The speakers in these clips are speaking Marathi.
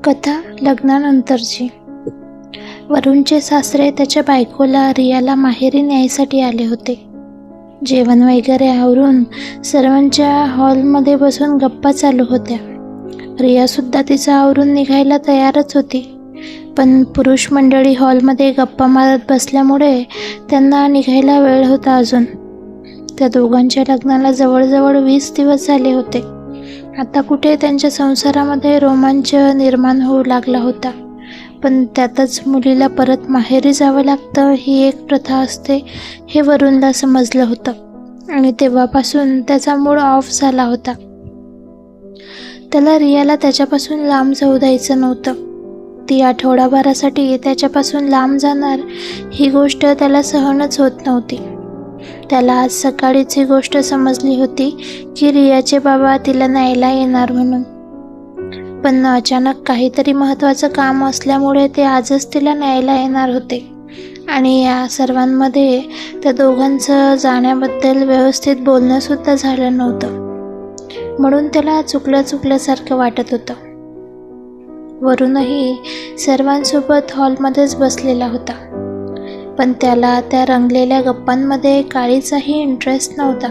कथा लग्नानंतरची. वरुणचे सासरे त्याच्या बायकोला रियाला माहेरी न्यायसाठी आले होते. जेवण वगैरे आवरून सर्वांच्या हॉलमध्ये बसून गप्पा चालू होत्या. रियासुद्धा तिचं आवरून निघायला तयारच होती, पण पुरुष मंडळी हॉलमध्ये गप्पा मारत बसल्यामुळे त्यांना निघायला वेळ होता अजून. त्या दोघांच्या लग्नाला जवळजवळ 20 दिवस झाले होते. आता कुठे त्यांच्या संसारामध्ये रोमांच निर्माण होऊ लागला होता, पण त्यातच मुलीला परत माहेरी जावं लागतं ही एक प्रथा असते हे वरुणला समजलं होतं आणि तेव्हापासून त्याचा मूड ऑफ झाला होता. त्याला रियाला त्याच्यापासून लांब जाऊ द्यायचं नव्हतं. ती आठवडाभरासाठी त्याच्यापासून लांब जाणार ही गोष्ट त्याला सहनच होत नव्हती. त्याला आज सकाळीच ही गोष्ट समजली होती की रियाचे बाबा तिला न्यायला येणार म्हणून, पण अचानक काहीतरी महत्त्वाचं काम असल्यामुळे ते आजच तिला न्यायला येणार होते आणि या सर्वांमध्ये त्या दोघांचं जाण्याबद्दल व्यवस्थित बोलणंसुद्धा झालं नव्हतं. म्हणून त्याला चुकल्यासारखं वाटत होतं. वरूनही सर्वांसोबत हॉलमध्येच बसलेला होता, पण त्याला त्या रंगलेल्या गप्पांमध्ये काळीचाही इंटरेस्ट नव्हता,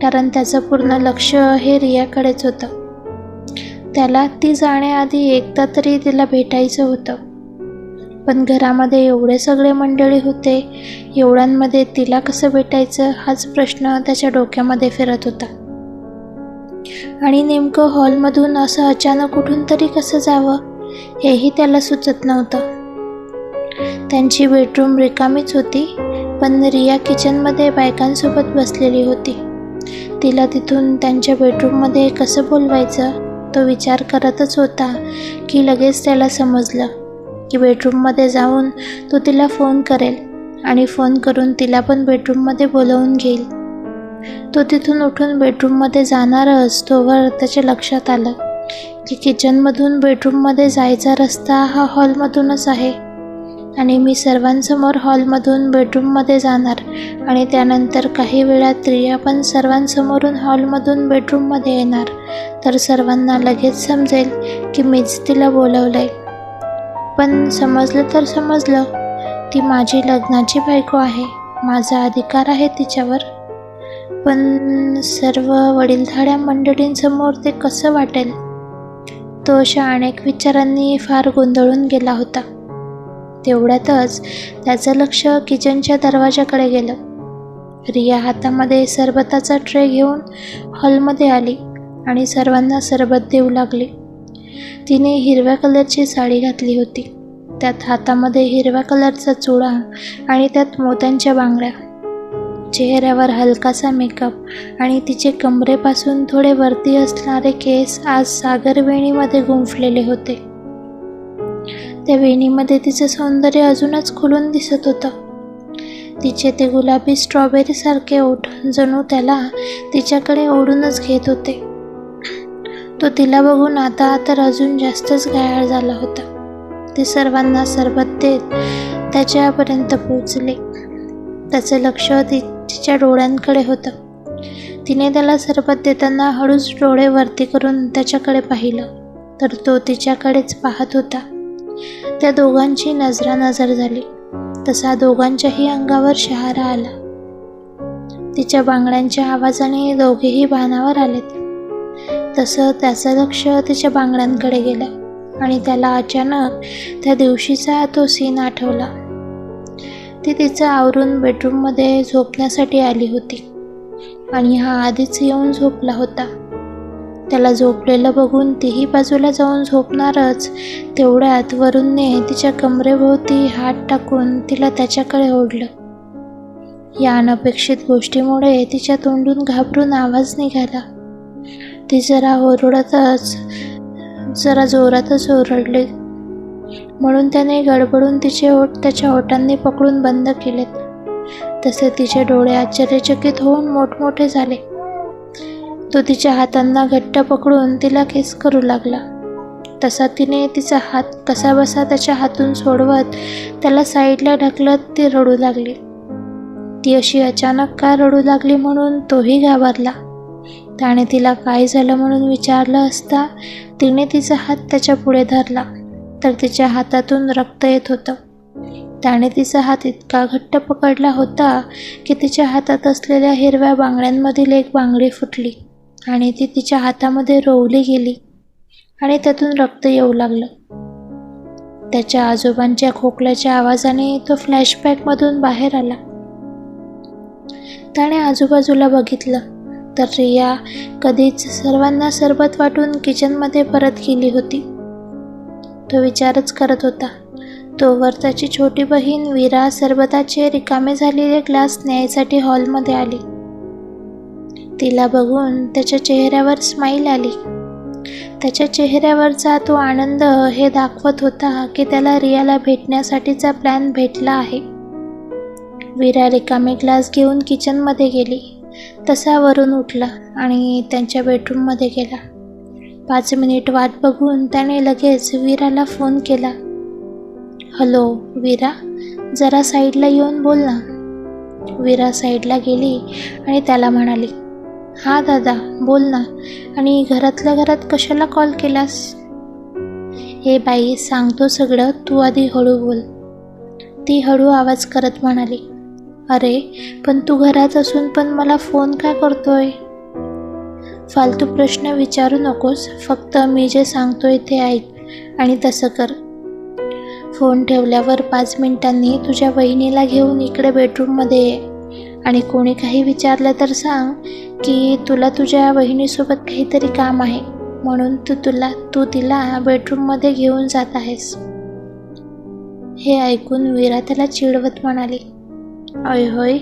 कारण त्याचं पूर्ण लक्ष हे रियाकडेच होतं. त्याला ती जाण्याआधी एकदा तरी तिला भेटायचं होतं, पण घरामध्ये एवढे सगळे मंडळी होते, एवढ्यांमध्ये तिला कसं भेटायचं हाच प्रश्न त्याच्या डोक्यामध्ये फिरत होता. आणि नेमकं हॉलमधून असं अचानक कुठून तरी कसं जावं हेही त्याला सुचत नव्हतं. त्यांची बेडरूम रिकामीच होती, पण रिया किचनमध्ये बायकांसोबत बसलेली होती. तिला तिथून त्यांच्या बेडरूममध्ये कसं बोलवायचं तो विचार करतच होता की लगेच त्याला समजलं की बेडरूममध्ये जाऊन तो तिला फोन करेल आणि फोन करून तिला पण बेडरूममध्ये बोलवून घेईल. तो तिथून उठून बेडरूममध्ये जाणारच तोवर त्याच्या लक्षात आलं की किचनमधून बेडरूममध्ये जायचा रस्ता हा हॉलमधूनच आहे आणि मी सर्वांसमोर हॉलमधून बेडरूममध्ये जाणार आणि त्यानंतर काही वेळात रिया पण सर्वांसमोरून हॉलमधून बेडरूममध्ये येणार, तर सर्वांना लगेच समजेल की मीच तिला बोलवलंय. पण समजलं तर समजलं, ती माझी लग्नाची बायको आहे, माझा अधिकार आहे तिच्यावर. पण सर्व वडीलधाऱ्या मंडळींसमोर ते कसं वाटेल, तो अशा अनेक विचारांनी फार गोंधळून गेला होता. तेवढ्यातच त्याचं लक्ष किचनच्या दरवाजाकडे गेलं. रिया हातामध्ये सरबताचा ट्रे घेऊन हॉलमध्ये आली आणि सर्वांना सरबत देऊ लागली. तिने हिरव्या कलरची साडी घातली होती, त्यात हातामध्ये हिरव्या कलरचा चुडा आणि त्यात मोत्यांच्या बांगड्या. चेहऱ्यावर हलकासा मेकअप आणि तिचे कमरेपासून थोडे वरती असणारे केस आज सागर वेणीमध्ये गुंफलेले होते. त्या वेणीमध्ये तिचं सौंदर्य अजूनच खुलून दिसत होतं. तिचे ते गुलाबी स्ट्रॉबेरीसारखे ओठ जणू त्याला तिच्याकडे ओढूनच घेत होते. तो तिला बघून आता तर अजून जास्तच घायाळ झाला होता. ती सर्वांना सरबत देत त्याच्यापर्यंत पोचले. त्याचं लक्ष तिच्या डोळ्यांकडे होतं. तिने त्याला सरबत देताना हळूच डोळे वरती करून त्याच्याकडे पाहिलं, तर तो तिच्याकडेच पाहत होता. त्या दोघांची नजरानजर झाली, तसा दोघांच्याही अंगावर शहारा आला. तिच्या बांगड्यांच्या आवाजाने दोघेही भानावर आलेत. तसं त्याचं लक्ष तिच्या बांगड्यांकडे गेलं आणि त्याला अचानक त्या दिवशीचा तो सीन आठवला. ती तिचं आवरून बेडरूममध्ये झोपण्यासाठी आली होती आणि हा आधीच येऊन झोपला होता. त्याला झोपलेलं बघून तीही बाजूला जाऊन झोपणारच, तेवढ्यात वरूणने तिच्या कमरेभोवती हात टाकून तिला त्याच्याकडे ओढलं. या अनपेक्षित गोष्टीमुळे तिच्या तोंडून घाबरून आवाज निघाला. ती जरा जोरातच ओरडली, म्हणून त्याने गडबडून तिचे ओठ त्याच्या ओठांनी पकडून बंद केलेत. तसे तिचे डोळे आश्चर्यचकित होऊन मोठमोठे झाले. तो तिच्या हातांना घट्ट पकडून तिला किस करू लागला. तसा तिने तिचा हात कसाबसा त्याच्या हातून सोडवत त्याला साईडला ढकलत ती रडू लागली. ती अशी अचानक का रडू लागली म्हणून तोही घाबरला. त्याने तिला काय झालं म्हणून विचारलं असता तिने तिचा हात त्याच्या पुढे धरला तर तिच्या हातातून रक्त येत होतं. त्याने तिचा हात इतका घट्ट पकडला होता की तिच्या हातात असलेल्या हिरव्या बांगड्यांमधील एक बांगडी फुटली आणि ती तिच्या हातामध्ये रोवली गेली आणि त्यातून रक्त येऊ लागलं. त्याच्या आजोबांच्या खोकल्याच्या आवाजाने तो फ्लॅशबॅकमधून बाहेर आला. त्याने आजूबाजूला बघितलं तर रिया कधीच सर्वांना सरबत वाटून किचनमध्ये परत गेली होती. तो विचारच करत होता तोवर त्याची छोटी बहीण वीरा सरबताचे रिकामे झालेले ग्लास न्यायसाठी हॉलमध्ये आली. तिला बघून त्याच्या चेहऱ्यावर स्माईल आली. त्याच्या चेहऱ्यावरचा तो आनंद हे दाखवत होता की त्याला रियाला भेटण्यासाठीचा प्लॅन भेटला आहे. वीरा रिकामे ग्लास घेऊन किचनमध्ये गेली. तसा वरून उठला आणि त्यांच्या बेडरूममध्ये गेला. 5 मिनिट वाट बघून त्याने लगेच वीराला फोन केला. हॅलो वीरा, जरा साईडला येऊन बोल ना. वीरा साईडला गेली आणि त्याला म्हणाली, हां दादा बोल ना, आणि घरातल्या घरात कशाला कॉल केलास? हे बाई सांगतो सगळं, तू आधी हळू बोल. ती हळू आवाज करत म्हणाली, अरे पण तू घरात असून पण मला फोन का करतोय? फालतू प्रश्न विचारू नकोस, फक्त मी जे सांगतोय ते ऐक आणि तसं कर. फोन ठेवल्यावर 5 मिनिटांनी तुझ्या बहिणीला घेऊन इकडे बेडरूममध्ये ये आणि कोणी काही विचारलं तर सांग की तुला तुझ्या बहिणीसोबत काहीतरी काम आहे म्हणून तू तिला बेडरूममध्ये घेऊन जात आहेस. हे ऐकून वीरा त्याला चिडवत म्हणाली, अय होय,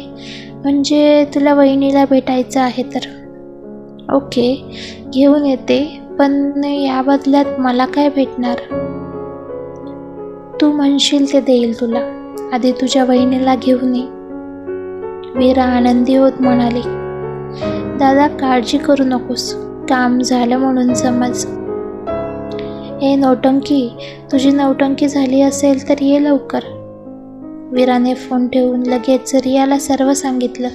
म्हणजे तुला बहिणीला भेटायचं आहे तर ओके घेऊन येते, पण या बदल्यात मला काय भेटणार? तू म्हणशील ते देईल तुला, आधी तुझ्या बहिणीला घेऊन ये. वीरा आनंदी होत म्हणाली, दादा काळजी करू नकोस, काम झालं म्हणून समज. ए नौटंकी, तुझी नौटंकी झाली असेल तर ये लवकर. वीराने फोन ठेवून लगेच रियाला सर्व सांगितलं.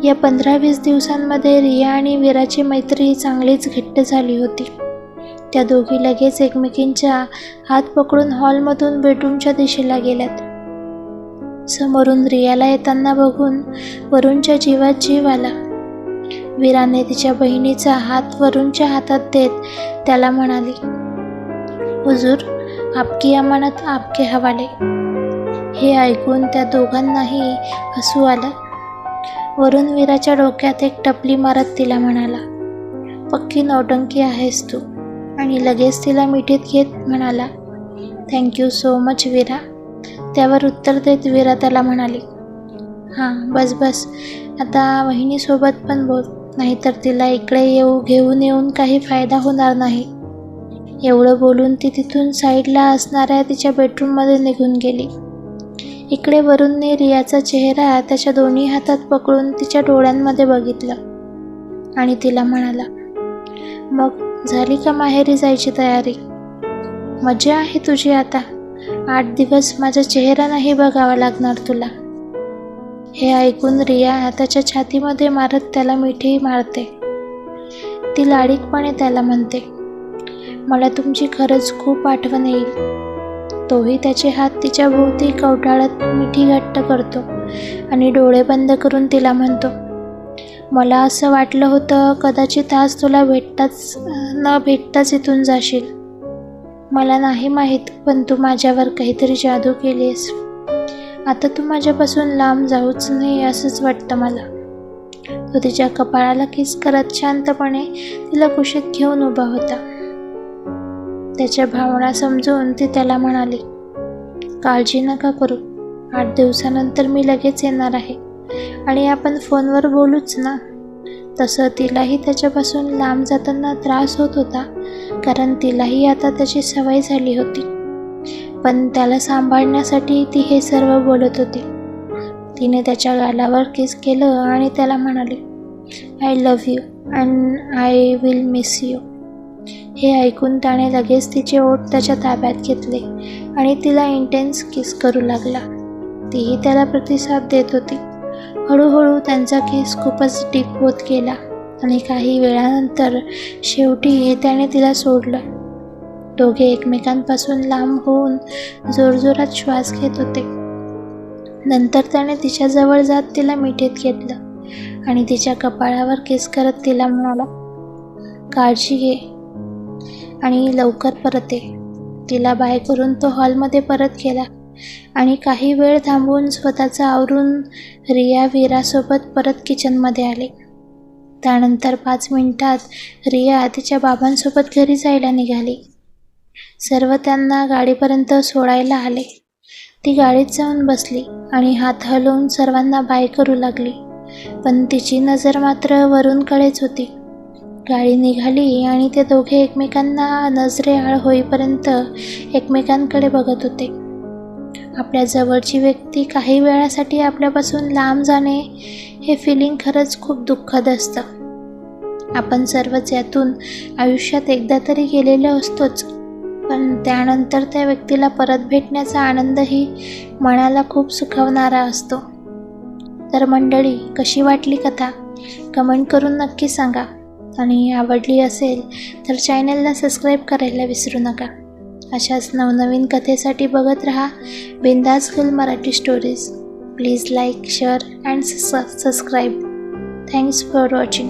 या 15-20 दिवसांमध्ये रिया आणि वीराची मैत्री चांगलीच घट्ट झाली होती. त्या दोघी लगेच एकमेकींच्या हात पकडून हॉलमधून बेडरूमच्या दिशेला गेल्यात. समोरून रियाला येताना बघून वरूणच्या जीवात जीव आला. वीराने तिच्या बहिणीचा हात वरूणच्या हातात देत त्याला म्हणाली, हुजूर आपकी अमानत आपके हवाले. हे ऐकून त्या दोघांनाही हसू आलं. वरून वीराच्या डोक्यात एक टपली मारत तिला म्हणाला, पक्की नौटंकी आहेस तू, आणि लगेच तिला मिठीत घेत म्हणाला, थँक्यू सो मच वीरा. त्यावर उत्तर देत वीरा त्याला म्हणाली, हां बस आता वहिनीसोबत पण बोल, नाहीतर तिला इकडे घेऊन येऊन काही फायदा होणार नाही. एवढं बोलून ती तिथून साईडला असणाऱ्या तिच्या बेडरूममध्ये निघून गेली. इकडे वरूणने रियाचा चेहरा त्याच्या दोन्ही हातात पकडून तिच्या डोळ्यांमध्ये बघितलं आणि तिला म्हणाला, मग झाली का माहेरी जायची तयारी? मजा आहे तुझी आता, 8 दिवस माझा चेहरा नाही बघावा लागणार तुला. हे ऐकून रिया त्याच्या छातीमध्ये मारत त्याला मिठी मारते. ती लाडीकपणे त्याला म्हणते, मला तुमची खरंच खूप आठवण येईल. तोही त्याचे हात तिच्या भोवती कवटाळत मिठी घट्ट करतो आणि डोळे बंद करून तिला म्हणतो, मला असं वाटलं होतं कदाचित आज तुला न भेटताच इथून जाशील. मला नाही माहीत, पण तू माझ्यावर काहीतरी जादू केलीस. आता तू माझ्यापासून लांब जाऊच नाही असंच वाटतं मला. तो तिच्या कपाळाला किस करत शांतपणे तिला कुशीत घेऊन उभा होता. त्याच्या भावना समजून ती त्याला म्हणाली, काळजी नका करू, 8 दिवसानंतर मी लगेच येणार आहे आणि आपण फोनवर बोलूच ना. तसं तिलाही त्याच्यापासून लांब जाताना त्रास होत होता, कारण तिलाही आता त्याची सवय झाली होती. पण त्याला सांभाळण्यासाठी ती हे सर्व बोलत होती. तिने त्याच्या गालावर किस केलं आणि त्याला म्हणाली, I love you and I will miss you. हे ऐकून त्याने लगेच तिचे ओठ त्याच्या ताब्यात घेतले आणि तिला इंटेन्स किस करू लागला. तीही त्याला प्रतिसाद देत होती. हळूहळू त्यांचा किस खूपच डीप होत गेला आणि काही वेळानंतर शेवटी त्याने तिला सोडलं. दोघे एकमेकांपासून लांब होऊन जोरजोरात श्वास घेत होते. नंतर त्याने तिच्याजवळ जात तिला मिठीत घेतलं आणि तिच्या कपाळावर किस करत तिला म्हणाला, काळजी घे आणि लवकर परत ये. तिला बाय करून तो हॉलमध्ये परत गेला आणि काही वेळ थांबून स्वतःचं आवरून रिया वीरासोबत परत किचनमध्ये आले. त्यानंतर 5 मिनिटात रिया तिच्या बाबांसोबत घरी जायला निघाली. सर्व त्यांना गाडीपर्यंत सोडायला आले. ती गाडीत जाऊन बसली आणि हात हलवून सर्वांना बाय करू लागली, पण तिची नजर मात्र वरूनकडेच होती. गाडी निघाली आणि ते दोघे एकमेकांना नजरेआड होईपर्यंत एकमेकांकडे बघत होते. आपल्या जवळची व्यक्ती काही वेळासाठी आपल्यापासून लांब जाणे हे फिलिंग खरंच खूप दुःखद असतं. आपण सर्वच यातून आयुष्यात एकदा तरी गेलेलो असतोच, पण त्यानंतर त्या व्यक्तीला परत भेटण्याचा आनंदही मनाला खूप सुखावणारा असतो. तर मंडळी, कशी वाटली कथा कमेंट करून नक्की सांगा आणि आवडली असेल तर चॅनलला सबस्क्राईब करायला विसरू नका. अशाच नवनवीन कथेसाठी बघत रहा बिंदास film Marathi stories. Please like, share and subscribe. Thanks for watching.